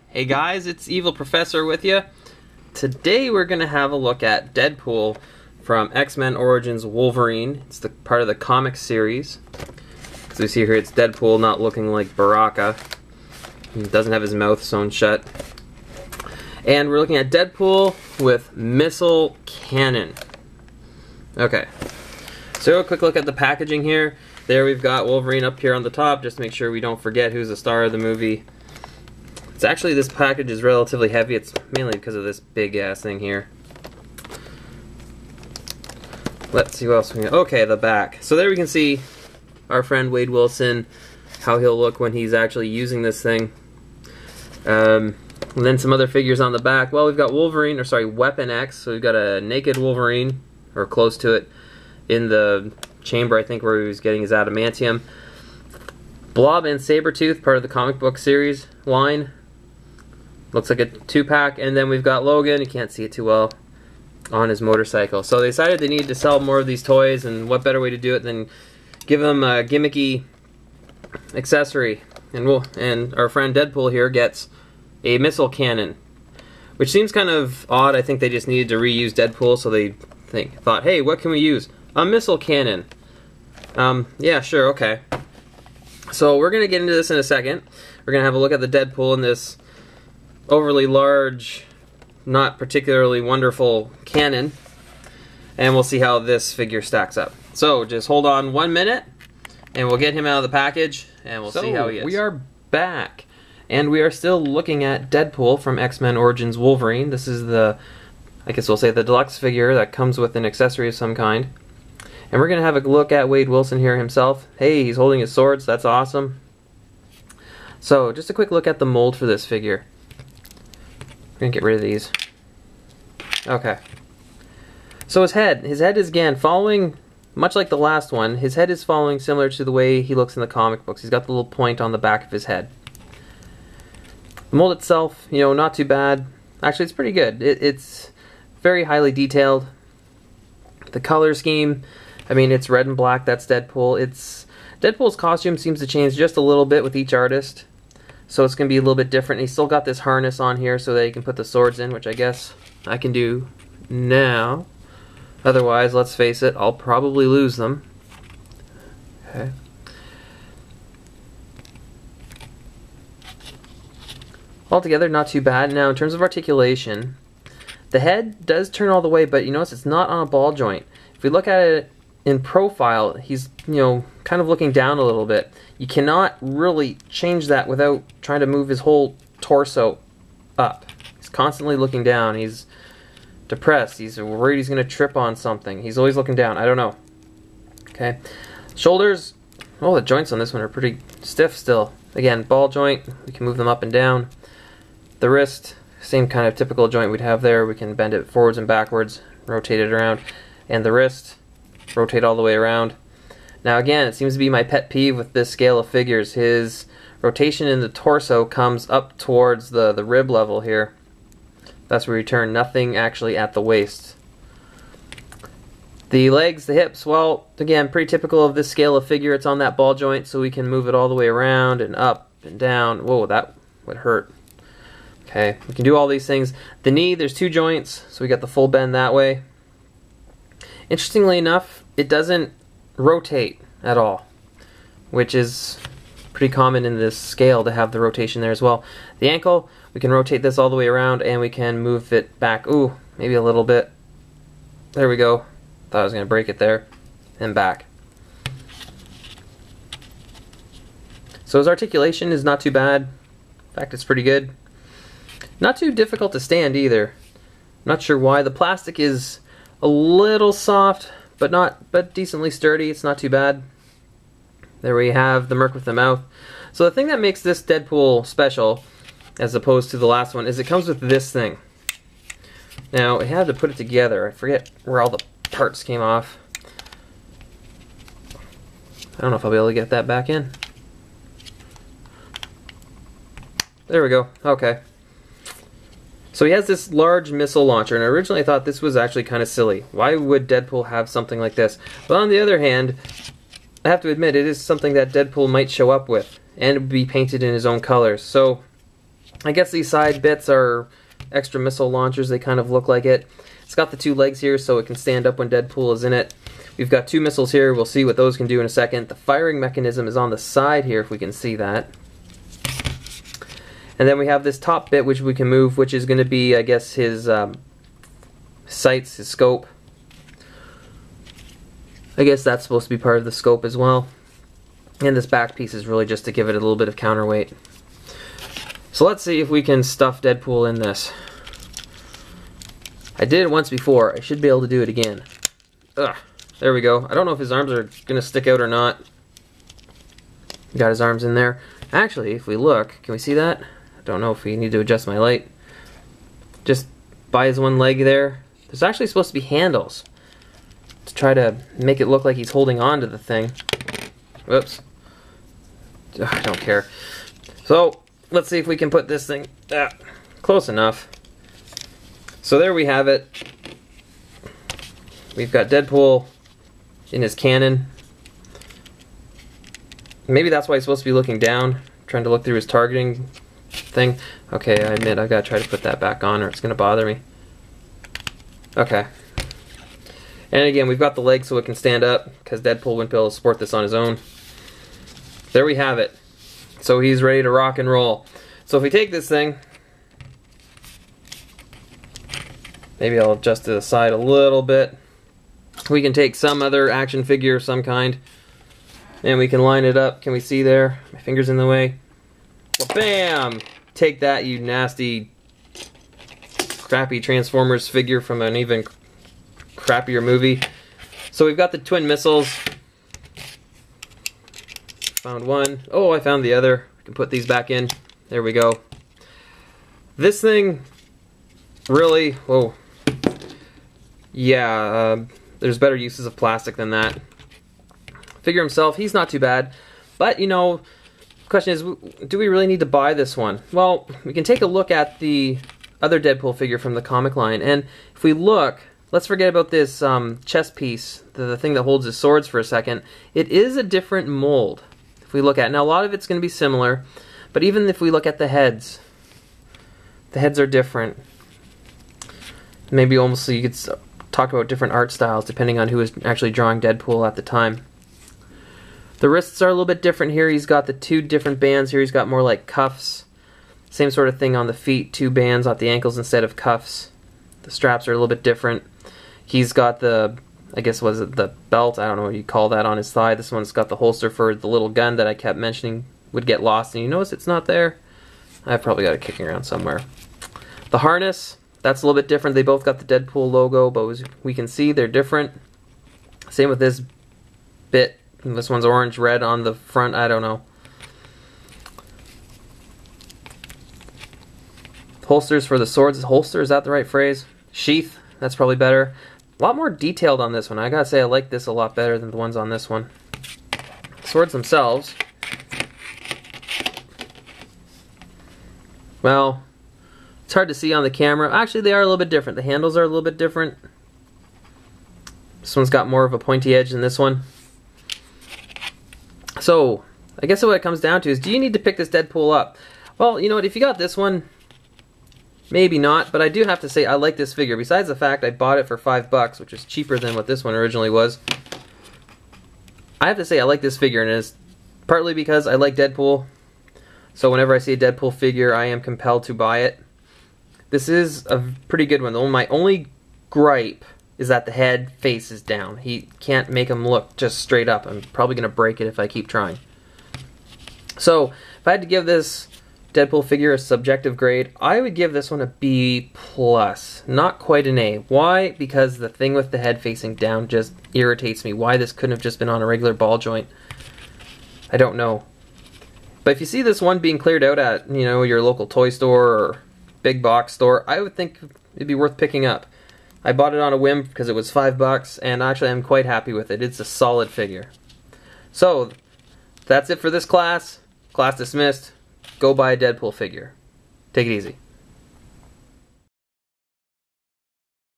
Hey guys, it's Evil Professor with you. Today we're going to have a look at Dead-Pool from X-Men Origins Wolverine. It's the part of the comic series. As we see here, it's Dead-Pool not looking like Baraka. He doesn't have his mouth sewn shut. And we're looking at Dead-Pool with missile cannon. Okay, so a quick look at the packaging here. There we've got Wolverine up here on the top, just to make sure we don't forget who's the star of the movie. It's actually, this package is relatively heavy. It's mainly because of this big ass thing here. Let's see what else we got. Okay, the back. So there we can see our friend Wade Wilson, how he'll look when he's actually using this thing. And then some other figures on the back. Well, we've got Wolverine, or sorry, Weapon X. So we've got a naked Wolverine, or close to it, in the chamber, I think, where he was getting his adamantium. Blob and Sabretooth, part of the comic book series line. Looks like a 2-pack, and then we've got Logan, you can't see it too well, on his motorcycle. So they decided they needed to sell more of these toys, and what better way to do it than give them a gimmicky accessory. And our friend Dead-Pool here gets a missile cannon, which seems kind of odd. I think they just needed to reuse Dead-Pool, so they thought, hey, what can we use? A missile cannon. Yeah, sure, okay. So we're going to get into this in a second. We're going to have a look at the Dead-Pool in this overly large, not particularly wonderful cannon, and we'll see how this figure stacks up. So just hold on 1 minute and we'll get him out of the package and we'll see how he is. We are back and we are still looking at Dead-Pool from X-Men Origins Wolverine. This is the, I guess we'll say, the deluxe figure that comes with an accessory of some kind. And we're going to have a look at Wade Wilson here himself. Hey, he's holding his swords, that's awesome. So just a quick look at the mold for this figure. We're gonna get rid of these. Okay. So his head is again following, much like the last one, his head is following similar to the way he looks in the comic books. He's got the little point on the back of his head. The mold itself, you know, not too bad. Actually, it's pretty good. It's very highly detailed. The color scheme, I mean, it's red and black, that's Dead-Pool. Dead-Pool's costume seems to change just a little bit with each artist. So it's going to be a little bit different. He's still got this harness on here so that he can put the swords in, which I guess I can do now. Otherwise, let's face it, I'll probably lose them. Okay. Altogether, not too bad. Now, in terms of articulation, the head does turn all the way, but you notice it's not on a ball joint. If we look at it in profile, he's, you know, kind of looking down a little bit. You cannot really change that without trying to move his whole torso up. He's constantly looking down. He's depressed. He's worried he's going to trip on something. He's always looking down. I don't know. Okay. Shoulders, oh, the joints on this one are pretty stiff still. Again, ball joint. We can move them up and down. The wrist, same kind of typical joint we'd have there. We can bend it forwards and backwards, rotate it around. And the wrist, rotate all the way around. Now again, it seems to be my pet peeve with this scale of figures. His rotation in the torso comes up towards the rib level here. That's where you turn, nothing actually at the waist. The legs, the hips, well, again, pretty typical of this scale of figure. It's on that ball joint, so we can move it all the way around and up and down. Whoa, that would hurt. Okay, we can do all these things. The knee, there's 2 joints, so we got the full bend that way. Interestingly enough, it doesn't rotate at all, which is pretty common in this scale to have the rotation there as well. The ankle, we can rotate this all the way around and we can move it back, ooh, maybe a little bit. There we go. Thought I was going to break it there. And back. So his articulation is not too bad. In fact, it's pretty good. Not too difficult to stand either. Not sure why. The plastic is a little soft, but decently sturdy. It's not too bad. There we have the Merc with the mouth. So the thing that makes this Dead-Pool special, as opposed to the last one, is it comes with this thing. Now, I had to put it together. I forget where all the parts came off. I don't know if I'll be able to get that back in. There we go. Okay. So he has this large missile launcher, and originally I thought this was actually kind of silly. Why would Deadpool have something like this? But on the other hand, I have to admit, it is something that Deadpool might show up with, and it would be painted in his own colors. So I guess these side bits are extra missile launchers. They kind of look like it. It's got the two legs here so it can stand up when Deadpool is in it. We've got two missiles here. We'll see what those can do in a second. The firing mechanism is on the side here, if we can see that. And then we have this top bit which we can move, which is going to be, I guess, his sights, his scope. I guess that's supposed to be part of the scope as well. And this back piece is really just to give it a little bit of counterweight. So let's see if we can stuff Deadpool in this. I did it once before. I should be able to do it again. Ugh. There we go. I don't know if his arms are going to stick out or not. Got his arms in there. Actually, if we look, can we see that? I don't know if we need to adjust my light. Just by his one leg there. There's actually supposed to be handles to try to make it look like he's holding on to the thing. Whoops. Ugh, I don't care. So, let's see if we can put this thing close enough. So there we have it. We've got Deadpool in his cannon. Maybe that's why he's supposed to be looking down, trying to look through his targeting thing. Okay, I admit I've got to try to put that back on or it's going to bother me. Okay. And again, we've got the legs so it can stand up because Deadpool wouldn't be able to support this on his own. There we have it. So he's ready to rock and roll. So if we take this thing, maybe I'll adjust it aside a little bit. We can take some other action figure of some kind and we can line it up. Can we see there? My finger's in the way. Well, bam! Take that, you nasty, crappy Transformers figure from an even crappier movie. So we've got the twin missiles. Found one. Oh, I found the other. I can put these back in. There we go. This thing really, whoa. Yeah, there's better uses of plastic than that. Figure himself, he's not too bad. But, you know, the question is, do we really need to buy this one? Well, we can take a look at the other Deadpool figure from the comic line. And if we look, let's forget about this chest piece, the thing that holds his swords for a second. It is a different mold. If we look at it. Now, a lot of it's going to be similar. But even if we look at the heads are different. Maybe almost so you could talk about different art styles depending on who is actually drawing Deadpool at the time. The wrists are a little bit different here. He's got the two different bands here. He's got more like cuffs. Same sort of thing on the feet. Two bands at the ankles instead of cuffs. The straps are a little bit different. He's got the, I guess was it the belt? I don't know what you call that on his thigh. This one's got the holster for the little gun that I kept mentioning would get lost. And you notice it's not there? I've probably got it kicking around somewhere. The harness, that's a little bit different. They both got the Deadpool logo, but as we can see, they're different. Same with this bit. This one's orange, red on the front. I don't know. Holsters for the swords. Holster, is that the right phrase? Sheath, that's probably better. A lot more detailed on this one. I gotta say I like this a lot better than the ones on this one. Swords themselves. Well, it's hard to see on the camera. Actually, they are a little bit different. The handles are a little bit different. This one's got more of a pointy edge than this one. So, I guess what it comes down to is, do you need to pick this Deadpool up? Well, you know what, if you got this one, maybe not, but I do have to say I like this figure. Besides the fact I bought it for $5, which is cheaper than what this one originally was. I have to say I like this figure, and it's partly because I like Deadpool. So whenever I see a Deadpool figure, I am compelled to buy it. This is a pretty good one. My only gripe is that the head face is down. He can't make him look just straight up. I'm probably going to break it if I keep trying. So, if I had to give this Deadpool figure a subjective grade, I would give this one a B+. Not quite an A. Why? Because the thing with the head facing down just irritates me. Why this couldn't have just been on a regular ball joint, I don't know. But if you see this one being cleared out at, you know, your local toy store or big box store, I would think it'd be worth picking up. I bought it on a whim because it was $5, and actually I'm quite happy with it. It's a solid figure. So, that's it for this class. Class dismissed. Go buy a Deadpool figure. Take it easy.